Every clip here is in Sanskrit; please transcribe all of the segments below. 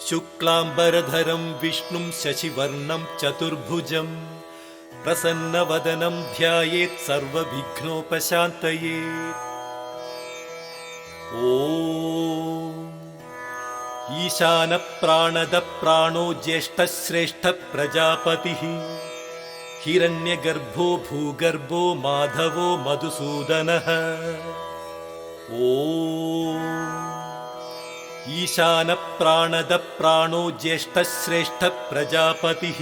शुक्लांबरधरं विष्णुं शशिवर्णं चतुर्भुजं प्रसन्नवदनं ध्यायेत् सर्वविघ्नोपशान्तये। ॐ ईशानप्राणदप्राणो ज्येष्ठश्रेष्ठः प्रजापतिः हिरण्यगर्भो भूगर्भो माधवो मधुसूदनः। ॐ ईशानप्राणदप्राणो ज्येष्ठश्रेष्ठः प्रजापतिः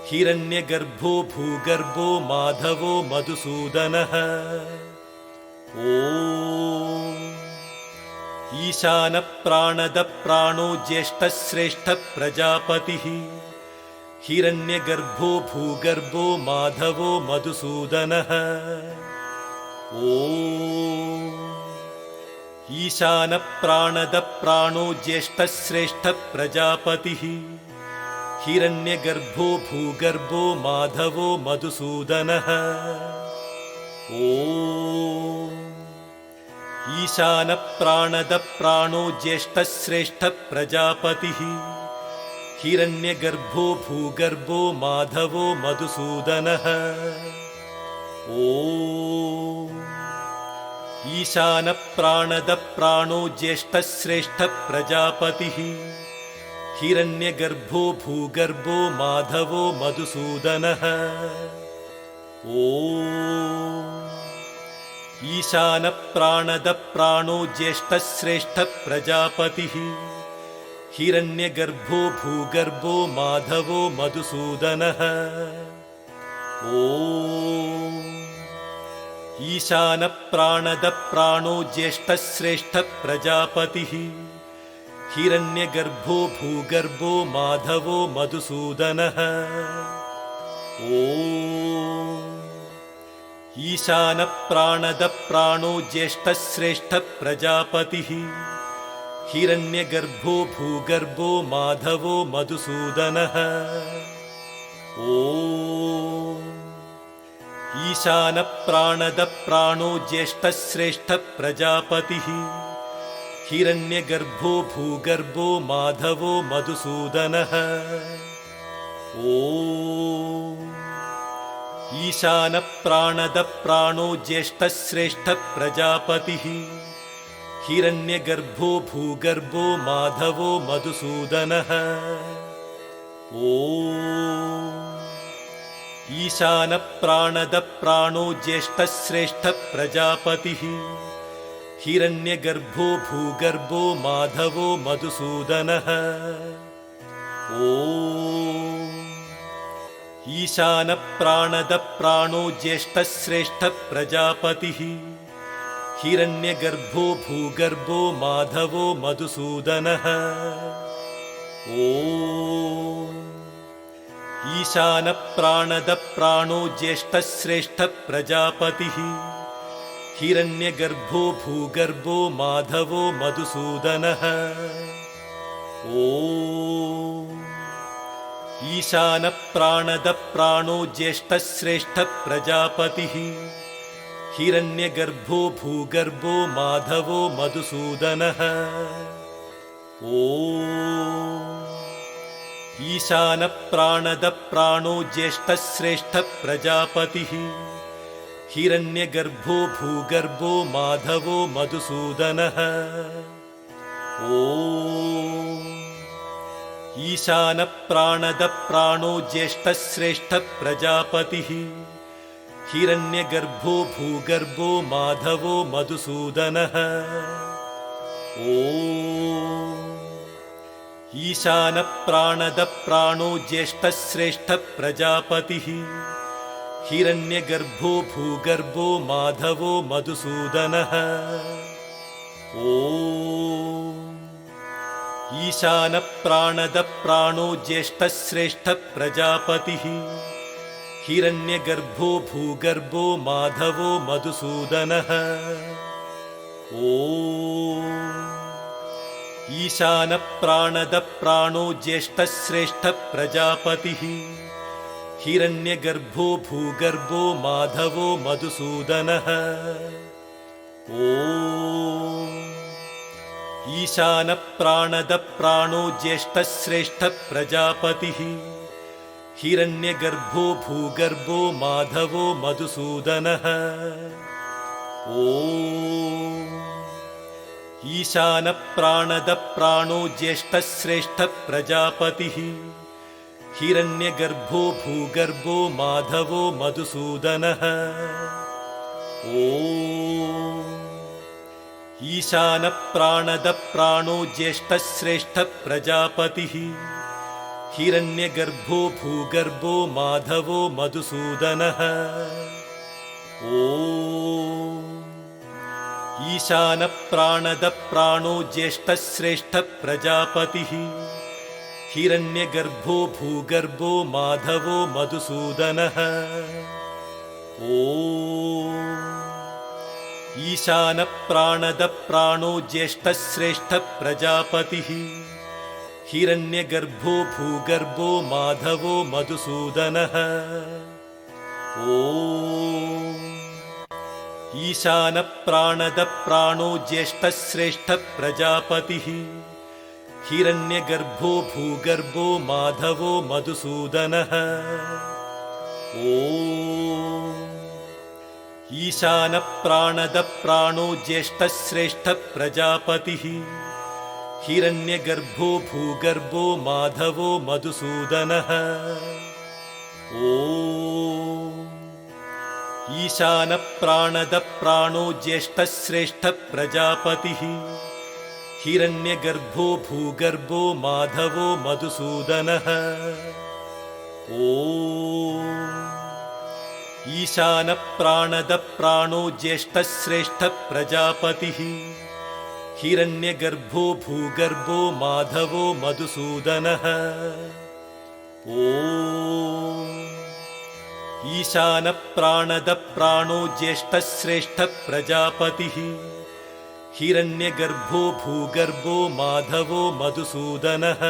हिरण्यगर्भो भूगर्भो माधवो मधुसूदनः। ॐ ईशानप्राणदप्राणो ज्येष्ठश्रेष्ठः प्रजापतिः हिरण्यगर्भो भूगर्भो माधवो मधुसूदनः। ॐ ईशानप्राणदप्राणो ज्येष्ठश्रेष्ठः प्रजापतिः हिरण्यगर्भो भूगर्भो माधवो मधुसूदनः। ॐ ईशानप्राणदप्राणो ज्येष्ठश्रेष्ठः प्रजापतिः हिरण्यगर्भो भूगर्भो माधवो मधुसूदनः। ॐ ईशानप्राणदप्राणो ज्येष्ठश्रेष्ठः प्रजापतिः हिरण्यगर्भो भूगर्भो माधवो मधुसूदनः। ॐ ईशानप्राणदप्राणो ज्येष्ठश्रेष्ठः प्रजापतिः हिरण्यगर्भो भूगर्भो माधवो मधुसूदनः। ॐ ईशानप्राणदप्राणो ज्येष्ठश्रेष्ठः प्रजापतिः हिरण्यगर्भो भूगर्भो माधवो मधुसूदनः। ॐ ईशानप्राणदप्राणो ज्येष्ठश्रेष्ठः प्रजापतिः हिरण्यगर्भो भूगर्भो माधवो मधुसूदनः। ॐ ईशानप्राणदप्राणो ज्येष्ठश्रेष्ठः प्रजापतिः हिरण्यगर्भो भूगर्भो माधवो मधुसूदनः। ॐ ईशानप्राणदप्राणो ज्येष्ठश्रेष्ठः प्रजापतिः हिरण्यगर्भो भूगर्भो माधवो मधुसूदनः। ॐ ईशानप्राणदप्राणो ज्येष्ठश्रेष्ठः प्रजापतिः हिरण्यगर्भो भूगर्भो माधवो मधुसूदनः। ॐ ईशानप्राणदप्राणो ज्येष्ठश्रेष्ठः प्रजापतिः हिरण्यगर्भो भूगर्भो माधवो मधुसूदनः। ॐ ईशानप्राणदप्राणो ज्येष्ठश्रेष्ठः प्रजापतिः हिरण्यगर्भो भूगर्भो माधवो मधुसूदनः। ॐ ईशानप्राणदप्राणो ज्येष्ठश्रेष्ठः प्रजापतिः हिरण्यगर्भो भूगर्भो माधवो मधुसूदनः। ॐ ईशानप्राणदप्राणो ज्येष्ठश्रेष्ठः प्रजापतिः हिरण्यगर्भो भूगर्भो माधवो मधुसूदनः। ॐ ईशानप्राणदप्राणो ज्येष्ठश्रेष्ठः प्रजापतिः हिरण्यगर्भो भूगर्भो माधवो मधुसूदनः। ॐ ईशानप्राणदप्राणो ज्येष्ठश्रेष्ठः प्रजापतिः हिरण्यगर्भो भूगर्भो माधवो मधुसूदनः। ॐ ईशानप्राणदप्राणो ज्येष्ठश्रेष्ठः प्रजापतिः हिरण्यगर्भो भूगर्भो माधवो मधुसूदनः। ॐ ईशानप्राणदप्राणो ज्येष्ठश्रेष्ठः प्रजापतिः हिरण्यगर्भो भूगर्भो माधवो मधुसूदनः। ॐ ईशानप्राणदप्राणो ज्येष्ठश्रेष्ठः प्रजापतिः हिरण्यगर्भो भूगर्भो माधवो मधुसूदनः। ॐ ईशानप्राणदप्राणो ज्येष्ठश्रेष्ठः प्रजापतिः हिरण्यगर्भो भूगर्भो माधवो मधुसूदनः। ॐ ईशानप्राणदप्राणो ज्येष्ठश्रेष्ठः प्रजापतिः हिरण्यगर्भो भूगर्भो माधवो मधुसूदनः। ॐ ईशानप्राणदप्राणो ज्येष्ठश्रेष्ठः प्रजापतिः हिरण्यगर्भो भूगर्भो माधवो मधुसूदनः। ॐ ईशानप्राणदप्राणो ज्येष्ठश्रेष्ठः प्रजापतिः हिरण्यगर्भो भूगर्भो माधवो मधुसूदनः। ॐ ईशानप्राणदप्राणो ज्येष्ठश्रेष्ठः प्रजापतिः हिरण्यगर्भो भूगर्भो माधवो मधुसूदनः। ॐ ईशानप्राणदप्राणो ज्येष्ठश्रेष्ठः प्रजापतिः हिरण्यगर्भो भूगर्भो माधवो मधुसूदनः। ॐ ईशानप्राणदप्राणो ज्येष्ठश्रेष्ठः प्रजापतिः हिरण्यगर्भो भूगर्भो माधवो मधुसूदनः। ॐ ईशानप्राणदप्राणो ज्येष्ठश्रेष्ठः प्रजापतिः हिरण्यगर्भो भूगर्भो माधवो मधुसूदनः। ॐ ईशानप्राणदप्राणो ज्येष्ठश्रेष्ठः प्रजापतिः हिरण्यगर्भो भूगर्भो माधवो मधुसूदनः।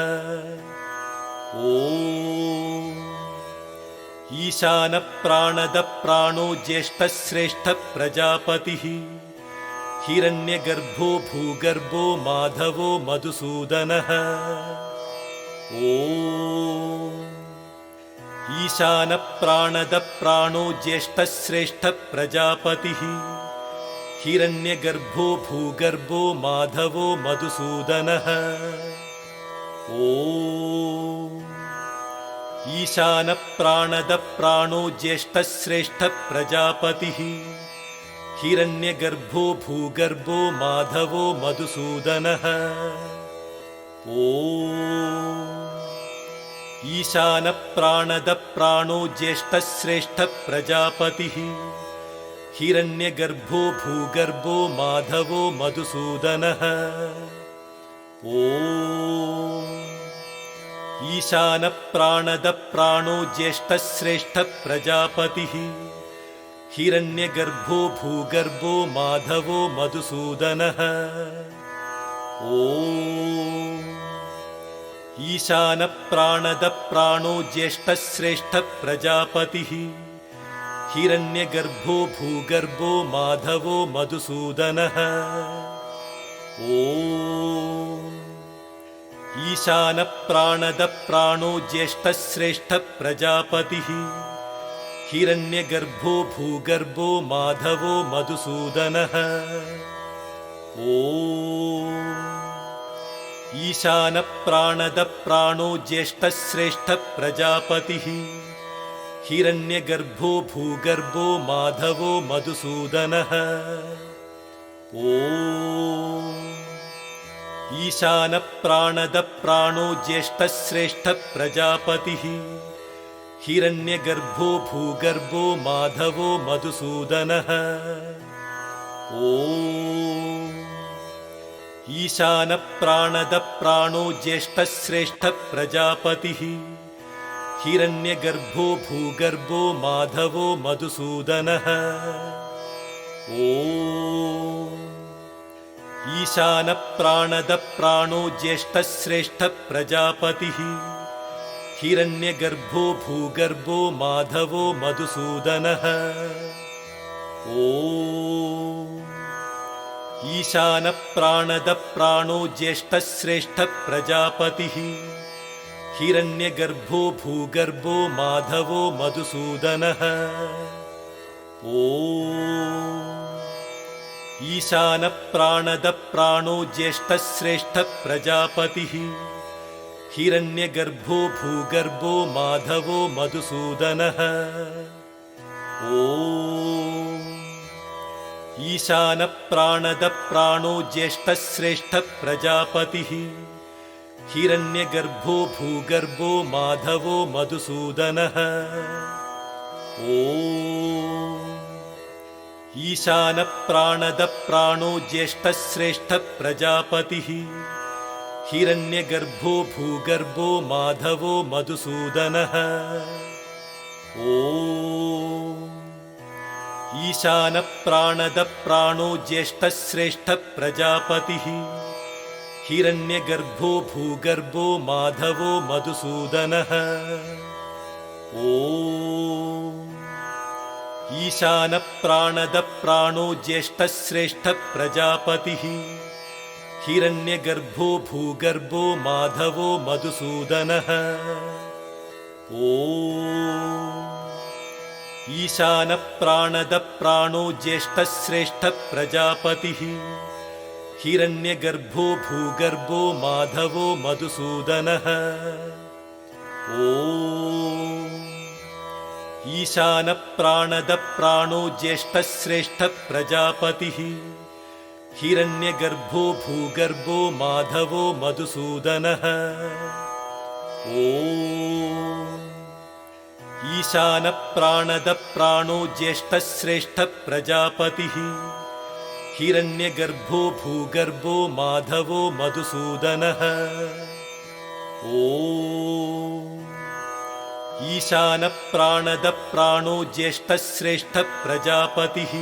ॐ ईशानप्राणदप्राणो ज्येष्ठश्रेष्ठः प्रजापतिः हिरण्यगर्भो भूगर्भो माधवो मधुसूदनः। ॐ ईशानप्राणदप्राणो ज्येष्ठश्रेष्ठः प्रजापतिः हिरण्यगर्भो भूगर्भो माधवो मधुसूदनः। ॐ ईशानप्राणदप्राणो ज्येष्ठश्रेष्ठः प्रजापतिः हिरण्यगर्भो भूगर्भो माधवो मधुसूदनः। ॐ ईशानप्राणदप्राणो ज्येष्ठश्रेष्ठः प्रजापतिः हिरण्यगर्भो भूगर्भो माधवो मधुसूदनः। ॐ ईशानप्राणदप्राणो ज्येष्ठश्रेष्ठः प्रजापतिः हिरण्यगर्भो भूगर्भो माधवो मधुसूदनः। ॐ ईशानप्राणदप्राणो ज्येष्ठश्रेष्ठः प्रजापतिः हिरण्यगर्भो भूगर्भो माधवो मधुसूदनः। ॐ ईशानप्राणदप्राणो ज्येष्ठश्रेष्ठः प्रजापतिः हिरण्यगर्भो भूगर्भो माधवो मधुसूदनः। ॐ ईशानप्राणदप्राणो ज्येष्ठश्रेष्ठः प्रजापतिः हिरण्यगर्भो भूगर्भो माधवो मधुसूदनः। ॐ ईशानप्राणदप्राणो ज्येष्ठश्रेष्ठः प्रजापतिः हिरण्यगर्भो भूगर्भो माधवो मधुसूदनः। ॐ ईशानप्राणदप्राणो ज्येष्ठश्रेष्ठः प्रजापतिः हिरण्यगर्भो भूगर्भो माधवो मधुसूदनः। ॐ ईशानप्राणदप्राणो ज्येष्ठश्रेष्ठः प्रजापतिः हिरण्यगर्भो भूगर्भो माधवो मधुसूदनः। ॐ ईशानप्राणदप्राणो ज्येष्ठश्रेष्ठः प्रजापतिः हिरण्यगर्भो भूगर्भो माधवो मधुसूदनः। ॐ ईशानप्राणदप्राणो ज्येष्ठश्रेष्ठः प्रजापतिः हिरण्यगर्भो भूगर्भो माधवो मधुसूदनः। ॐ ईशानप्राणदप्राणो ज्येष्ठश्रेष्ठः प्रजापतिः हिरण्यगर्भो भूगर्भो माधवो मधुसूदनः। ॐ ईशानप्राणदप्राणो ज्येष्ठश्रेष्ठः प्रजापतिः हिरण्यगर्भो भूगर्भो माधवो मधुसूदनः। ॐ ईशानप्राणदप्राणो ज्येष्ठश्रेष्ठः प्रजापतिः हिरण्यगर्भो भूगर्भो माधवो मधुसूदनः। ॐ ईशानप्राणदप्राणो ज्येष्ठश्रेष्ठः प्रजापतिः हिरण्यगर्भो भूगर्भो माधवो मधुसूदनः। ॐ ईशानप्राणदप्राणो ज्येष्ठश्रेष्ठः प्रजापतिः हिरण्यगर्भो भूगर्भो माधवो मधुसूदनः। ॐ ईशानप्राणदप्राणो ज्येष्ठश्रेष्ठः प्रजापतिः हिरण्यगर्भो भूगर्भो माधवो मधुसूदनः। ॐ ईशानप्राणदप्राणो ज्येष्ठश्रेष्ठः प्रजापतिः हिरण्यगर्भो भूगर्भो माधवो मधुसूदनः। ॐ ईशानप्राणदप्राणो ज्येष्ठश्रेष्ठः प्रजापतिः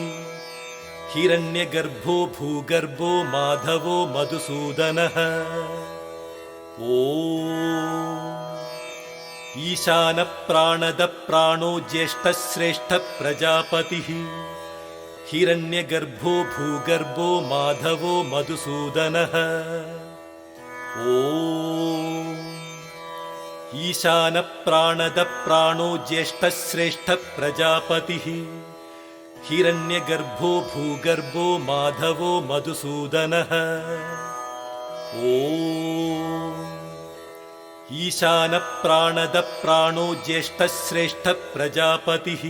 हिरण्यगर्भो भूगर्भो माधवो मधुसूदनः। ॐ ईशानप्राणदप्राणो ज्येष्ठश्रेष्ठः प्रजापतिः हिरण्यगर्भो भूगर्भो माधवो मधुसूदनः। ॐ ईशानप्राणदप्राणो ज्येष्ठश्रेष्ठः प्रजापतिः हिरण्यगर्भो भूगर्भो माधवो मधुसूदनः। ॐ ईशानप्राणदप्राणो ज्येष्ठश्रेष्ठः प्रजापतिः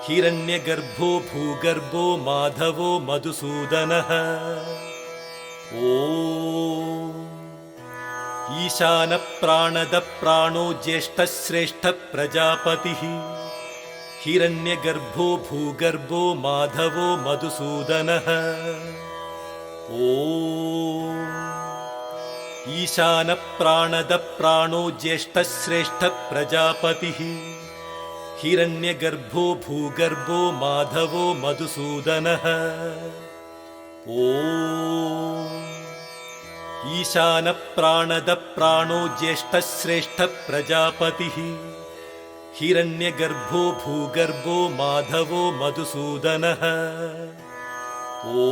हिरण्यगर्भो भूगर्भो माधवो मधुसूदनः। ॐ ईशानप्राणदप्राणो ज्येष्ठश्रेष्ठः प्रजापतिः हिरण्यगर्भो भूगर्भो माधवो मधुसूदनः। ॐ ईशानप्राणदप्राणो ज्येष्ठश्रेष्ठः प्रजापतिः हिरण्यगर्भो भूगर्भो माधवो मधुसूदनः। ॐ ईशानप्राणदप्राणो ज्येष्ठश्रेष्ठः प्रजापतिः हिरण्यगर्भो भूगर्भो माधवो मधुसूदनः। ॐ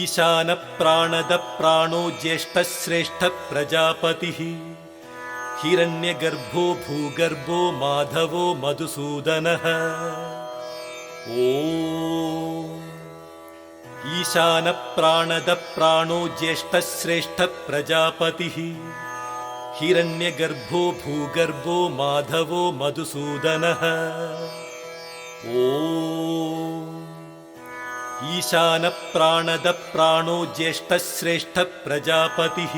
ईशानप्राणदप्राणो ज्येष्ठश्रेष्ठः प्रजापतिः हिरण्यगर्भो भूगर्भो माधवो मधुसूदनः। ॐ ईशानप्राणदप्राणो ज्येष्ठश्रेष्ठः प्रजापतिः हिरण्यगर्भो भूगर्भो माधवो मधुसूदनः। ॐ ईशानप्राणदप्राणो ज्येष्ठश्रेष्ठः प्रजापतिः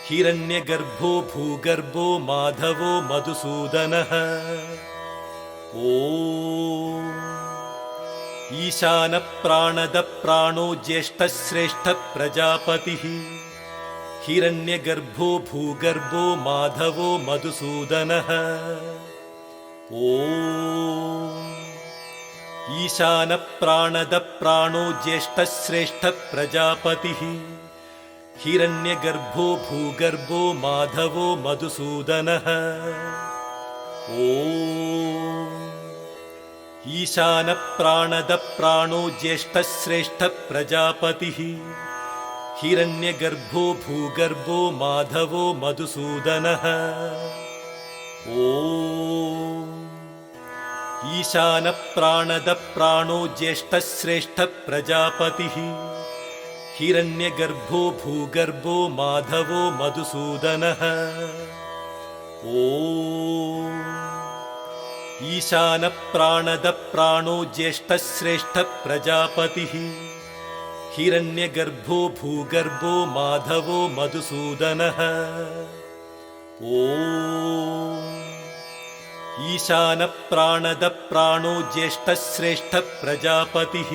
हिरण्यगर्भो भूगर्भो माधवो मधुसूदनः। ॐ ईशानप्राणदप्राणो ज्येष्ठश्रेष्ठः प्रजापतिः हिरण्यगर्भो भूगर्भो माधवो मधुसूदनः। ॐ ईशानप्राणदप्राणो ज्येष्ठश्रेष्ठः प्रजापतिः हिरण्यगर्भो भूगर्भो माधवो मधुसूदनः। ॐ ईशानप्राणदप्राणो ज्येष्ठश्रेष्ठः प्रजापतिः हिरण्यगर्भो भूगर्भो माधवो मधुसूदनः। ॐ ईशानप्राणदप्राणो ज्येष्ठश्रेष्ठः प्रजापतिः हिरण्यगर्भो भूगर्भो माधवो मधुसूदनः। ॐ ईशानप्राणदप्राणो ज्येष्ठश्रेष्ठः प्रजापतिः हिरण्यगर्भो भूगर्भो माधवो मधुसूदनः। ॐ ईशानप्राणदप्राणो ज्येष्ठश्रेष्ठः प्रजापतिः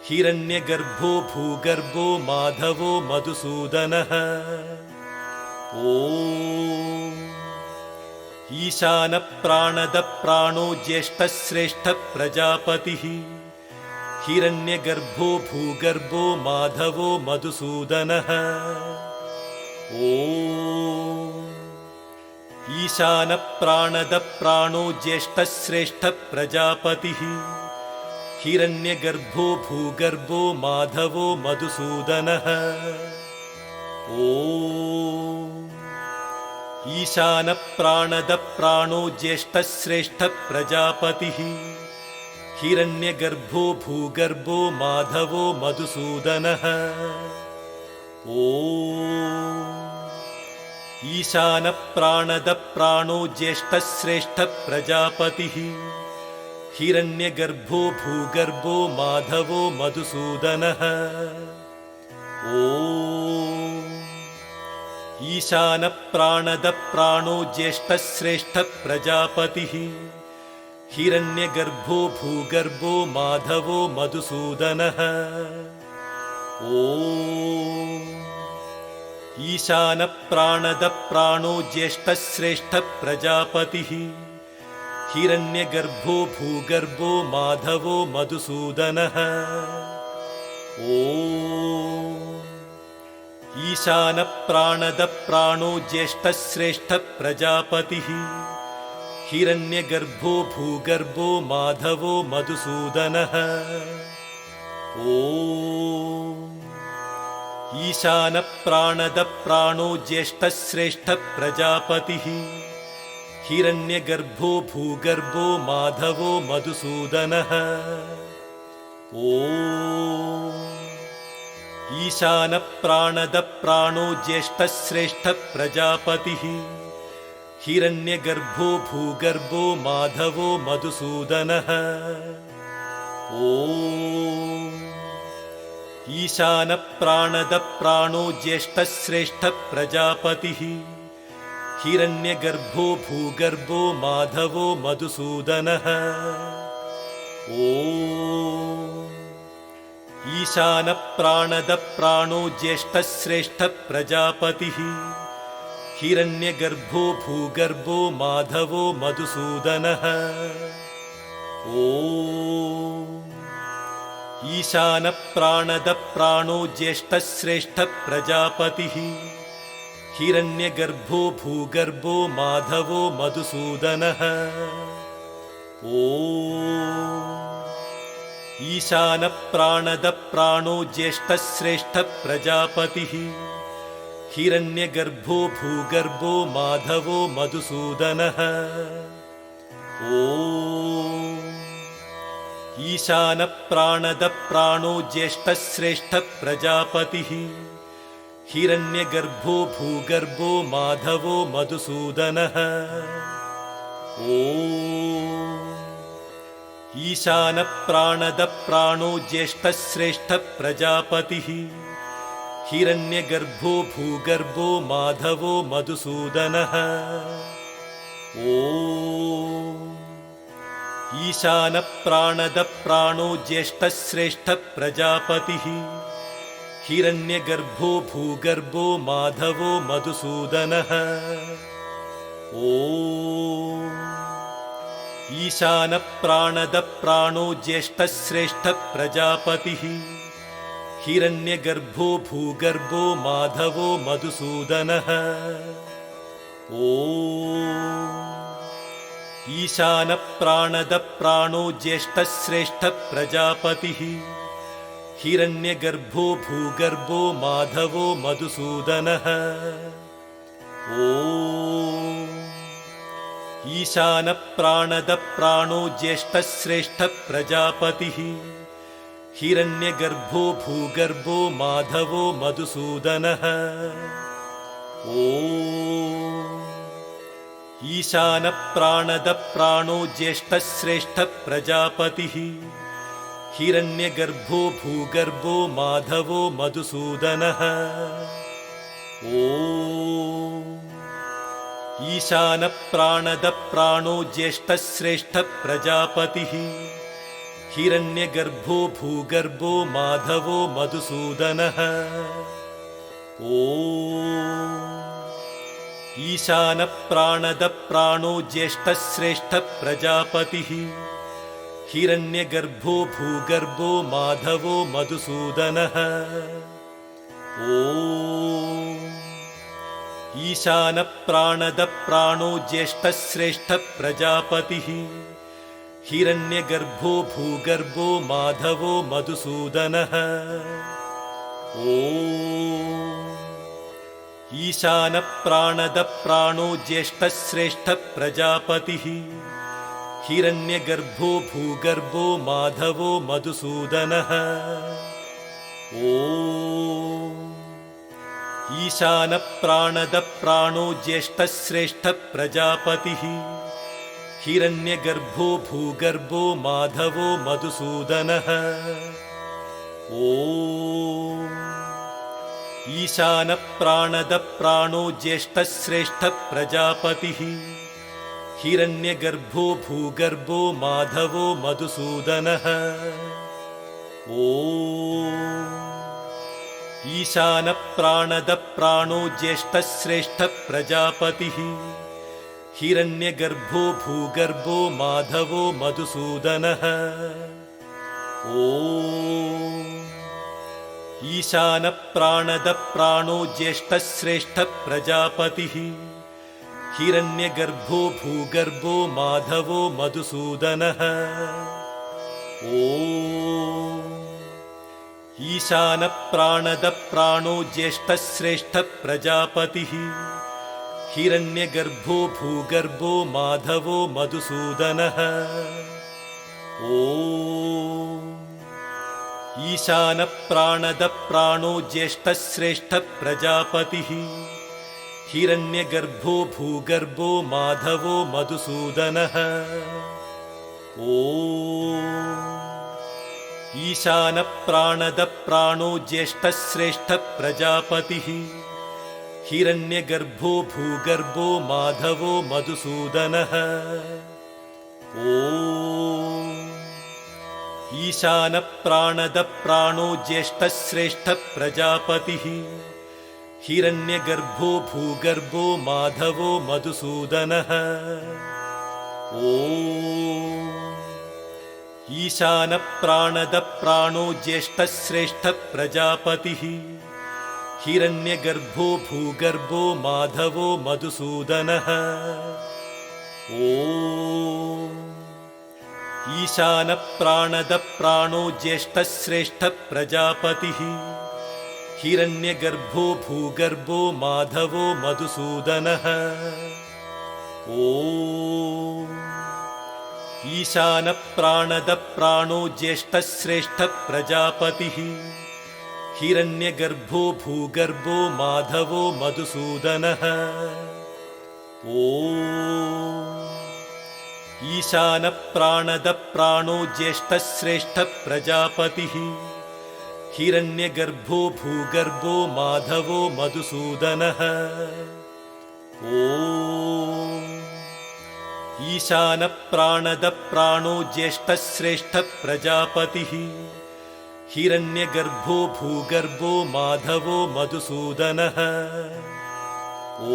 हिरण्यगर्भो भूगर्भो माधवो मधुसूदनः। ॐ ईशानप्राणदप्राणो ज्येष्ठश्रेष्ठः प्रजापतिः हिरण्यगर्भो भूगर्भो माधवो मधुसूदनः। ॐ ईशानप्राणदप्राणो ज्येष्ठश्रेष्ठः प्रजापतिः हिरण्यगर्भो भूगर्भो माधवो मधुसूदनः। ॐ ईशानप्राणदप्राणो ज्येष्ठश्रेष्ठः प्रजापतिः हिरण्यगर्भो भूगर्भो माधवो मधुसूदनः। ॐ ईशानप्राणदप्राणो ज्येष्ठश्रेष्ठः प्रजापतिः हिरण्यगर्भो भूगर्भो माधवो मधुसूदनः। ॐ ईशानप्राणदप्राणो ज्येष्ठश्रेष्ठः प्रजापतिः हिरण्यगर्भो भूगर्भो माधवो मधुसूदनः। ॐ ईशानप्राणदप्राणो ज्येष्ठश्रेष्ठः प्रजापतिः हिरण्यगर्भो भूगर्भो माधवो मधुसूदनः। ॐ ईशानप्राणदप्राणो ज्येष्ठश्रेष्ठः प्रजापतिः हिरण्यगर्भो भूगर्भो माधवो मधुसूदनः। ॐ ईशानप्राणदप्राणो ज्येष्ठश्रेष्ठः प्रजापतिः हिरण्यगर्भो भूगर्भो माधवो मधुसूदनः। ॐ ईशानप्राणदप्राणो ज्येष्ठश्रेष्ठः प्रजापतिः हिरण्यगर्भो भूगर्भो माधवो मधुसूदनः। ॐ ईशानप्राणदप्राणो ज्येष्ठश्रेष्ठः प्रजापतिः हिरण्यगर्भो भूगर्भो माधवो मधुसूदनः। ॐ ईशानप्राणदप्राणो ज्येष्ठश्रेष्ठः प्रजापतिः हिरण्यगर्भो भूगर्भो माधवो मधुसूदनः। ॐ ईशानप्राणदप्राणो ज्येष्ठश्रेष्ठः प्रजापतिः हिरण्यगर्भो भूगर्भो माधवो मधुसूदनः। ॐ ईशानप्राणदप्राणो ज्येष्ठश्रेष्ठः प्रजापतिः हिरण्यगर्भो भूगर्भो माधवो मधुसूदनः। ॐ ईशानप्राणदप्राणो ज्येष्ठश्रेष्ठः प्रजापतिः हिरण्यगर्भो भूगर्भो माधवो मधुसूदनः। ॐ ईशानप्राणदप्राणो ज्येष्ठश्रेष्ठः प्रजापतिः हिरण्यगर्भो भूगर्भो माधवो मधुसूदनः। ॐ ईशानप्राणदप्राणो ज्येष्ठश्रेष्ठः प्रजापतिः हिरण्यगर्भो भूगर्भो माधवो मधुसूदनः। ॐ ईशानप्राणदप्राणो ज्येष्ठश्रेष्ठः प्रजापतिः हिरण्यगर्भो भूगर्भो माधवो मधुसूदनः। ॐ ईशानप्राणदप्राणो ज्येष्ठश्रेष्ठः प्रजापतिः हिरण्यगर्भो भूगर्भो माधवो मधुसूदनः। ॐ ईशानप्राणदप्राणो ज्येष्ठश्रेष्ठः प्रजापतिः हिरण्यगर्भो भूगर्भो माधवो मधुसूदनः। ॐ ईशानप्राणदप्राणो ज्येष्ठश्रेष्ठः प्रजापतिः हिरण्यगर्भो भूगर्भो माधवो मधुसूदनः। ॐ ईशानप्राणदप्राणो ज्येष्ठश्रेष्ठः प्रजापतिः हिरण्यगर्भो भूगर्भो माधवो मधुसूदनः। ॐ ईशानप्राणदप्राणो ज्येष्ठश्रेष्ठः प्रजापतिः हिरण्यगर्भो भूगर्भो माधवो मधुसूदनः। ॐ ईशानप्राणदप्राणो ज्येष्ठश्रेष्ठः प्रजापतिः हिरण्यगर्भो भूगर्भो माधवो मधुसूदनः। ॐ ईशानप्राणदप्राणो ज्येष्ठश्रेष्ठः प्रजापतिः हिरण्यगर्भो भूगर्भो माधवो मधुसूदनः। ॐ ईशानप्राणदप्राणो ज्येष्ठश्रेष्ठः प्रजापतिः हिरण्यगर्भो भूगर्भो माधवो मधुसूदनः। ॐ ईशानप्राणदप्राणो ज्येष्ठश्रेष्ठः प्रजापतिः हिरण्यगर्भो भूगर्भो माधवो मधुसूदनः। ॐ ईशानप्राणदप्राणो ज्येष्ठश्रेष्ठः प्रजापतिः हिरण्यगर्भो भूगर्भो माधवो मधुसूदनः। ॐ ईशानप्राणदप्राणो ज्येष्ठश्रेष्ठः प्रजापतिः हिरण्यगर्भो भूगर्भो माधवो मधुसूदनः। ॐ ईशानप्राणदप्राणो ज्येष्ठश्रेष्ठः प्रजापतिः हिरण्यगर्भो भूगर्भो माधवो मधुसूदनः। ॐ ईशानप्राणदप्राणो ज्येष्ठश्रेष्ठः प्रजापतिः हिरण्यगर्भो भूगर्भो माधवो मधुसूदनः। ॐ ईशानप्राणदप्राणो ज्येष्ठश्रेष्ठः प्रजापतिः हिरण्यगर्भो भूगर्भो माधवो मधुसूदनः। ॐ ईशानप्राणदप्राणो ज्येष्ठश्रेष्ठः प्रजापतिः हिरण्यगर्भो भूगर्भो माधवो मधुसूदनः। ॐ ईशानप्राणदप्राणो ज्येष्ठश्रेष्ठः प्रजापतिः हिरण्यगर्भो भूगर्भो माधवो मधुसूदनः। ॐ ईशानप्राणदप्राणो ज्येष्ठश्रेष्ठः प्रजापतिः हिरण्यगर्भो भूगर्भो माधवो मधुसूदनः। ॐ ईशानप्राणदप्राणो ज्येष्ठश्रेष्ठः प्रजापतिः हिरण्यगर्भो भूगर्भो माधवो मधुसूदनः। ॐ ईशानप्राणदप्राणो ज्येष्ठश्रेष्ठः प्रजापतिः हिरण्यगर्भो भूगर्भो माधवो मधुसूदनः। ॐ ईशानप्राणदप्राणो ज्येष्ठश्रेष्ठः प्रजापतिः हिरण्यगर्भो भूगर्भो माधवो मधुसूदनः। ॐ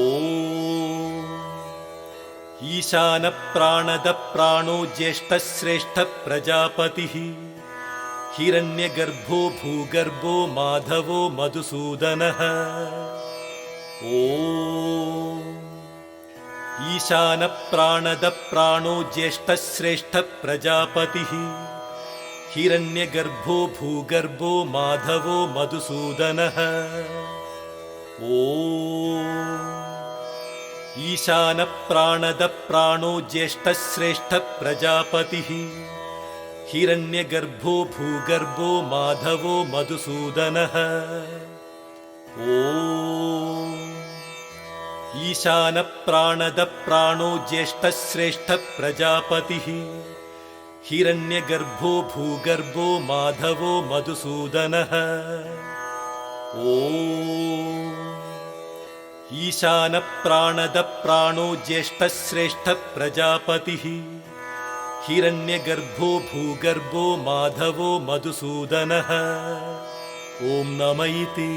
ईशानप्राणदप्राणो ज्येष्ठश्रेष्ठः प्रजापतिः हिरण्यगर्भो भूगर्भो माधवो मधुसूदनः। ॐ ईशानप्राणदप्राणो ज्येष्ठश्रेष्ठः प्रजापतिः हिरण्यगर्भो भूगर्भो माधवो मधुसूदनः ॐ ईशानप्राणदप्राणो ज्येष्ठश्रेष्ठः प्रजापतिः हिरण्यगर्भो भूगर्भो माधवो मधुसूदनः ॐ ईशानप्राणदप्राणो ज्येष्ठश्रेष्ठः प्रजापतिः हिरण्यगर्भो भूगर्भो माधवो मधुसूदनः ॐ ईशानप्राणदप्राणो ज्येष्ठश्रेष्ठः प्रजापतिः हिरण्यगर्भो भूगर्भो माधवो मधुसूदनः ॐ नमः इति।